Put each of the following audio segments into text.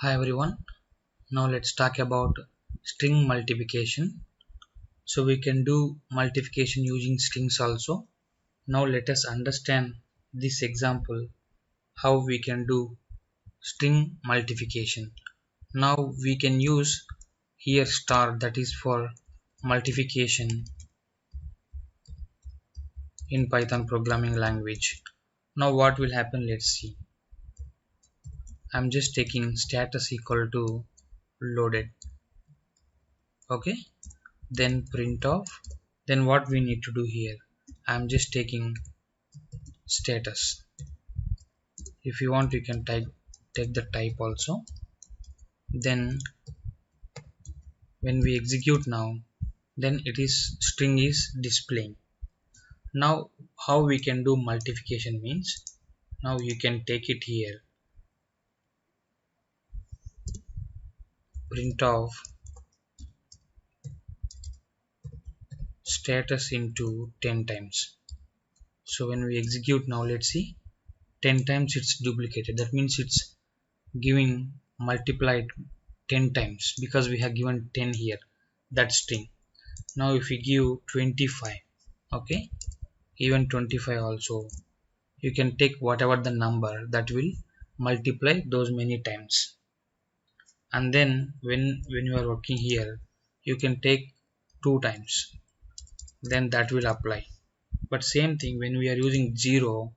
Hi everyone, now let's talk about string multiplication. So we can do multiplication using strings also. Now let us understand this example how we can do string multiplication. Now we can use here star, that is for multiplication in Python programming language. Now what will happen, let's see. I'm just taking status equal to loaded. Okay, then print off. Then what we need to do here, I'm just taking status. If you want, you can take the type also. Then when we execute now, then it is string is displaying. Now how we can do multiplication means, now you can take it here, print off status into 10 times. So when we execute now, let's see, 10 times it's duplicated. That means it's giving multiplied 10 times because we have given 10 here, that string. Now if we give 25, okay, even 25 also, you can take whatever the number that will multiply those many times. And then when you are working here, you can take 2 times, then that will apply. But same thing, when we are using 0,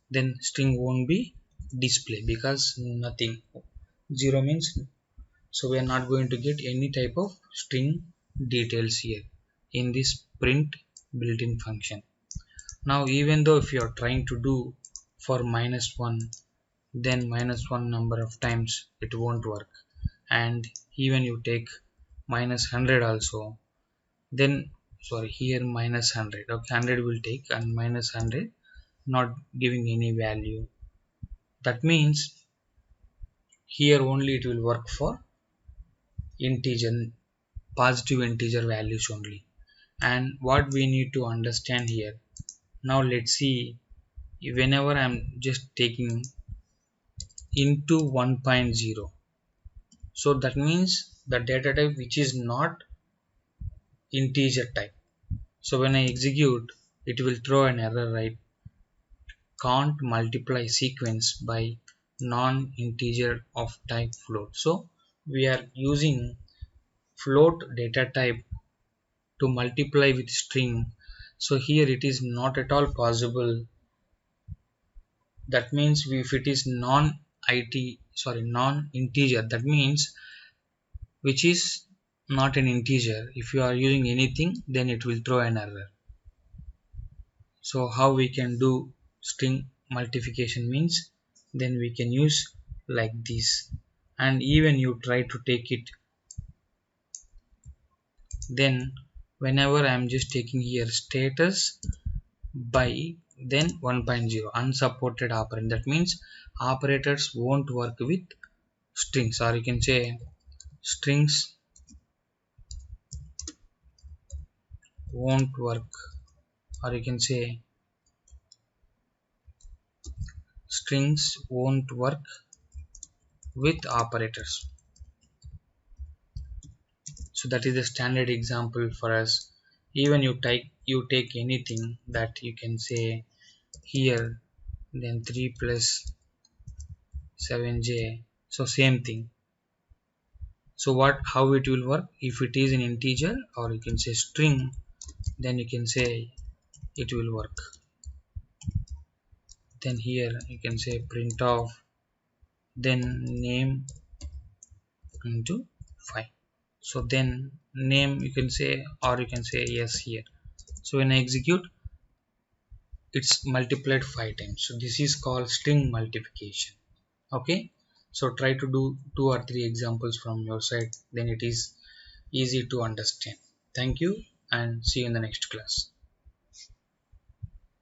then string won't be display because nothing, 0 means, so we are not going to get any type of string details here in this print built-in function. Now even though if you are trying to do for -1, then -1 number of times it won't work, and even you take -100 also, then sorry, here -100, okay, 100 will take, and -100 not giving any value. That means here only it will work for integer, positive integer values only. And what we need to understand here, now let's see, whenever I'm just taking into 1.0, so that means the data type which is not integer type. So when I execute, it will throw an error, right? Can't multiply sequence by non-integer of type float. So we are using float data type to multiply with string. So here it is not at all possible. That means if it is non-integer, that means which is not an integer, if you are using anything, then it will throw an error. So how we can do string multiplication means, then we can use like this. And even you try to take it, then whenever I am just taking here status by then 1.0 unsupported operand, that means operators won't work with strings, or you can say strings won't work, or you can say strings won't work with operators. So that is the standard example for us. Even you take anything, that you can say here, then 3 plus 7j, so same thing. So how it will work, if it is an integer or you can say string, then you can say it will work. Then here you can say print off, then name into 5. So then name you can say, or you can say yes here. So when I execute, it's multiplied 5 times. So this is called string multiplication. Okay, so try to do 2 or 3 examples from your side, then it is easy to understand. Thank you and see you in the next class.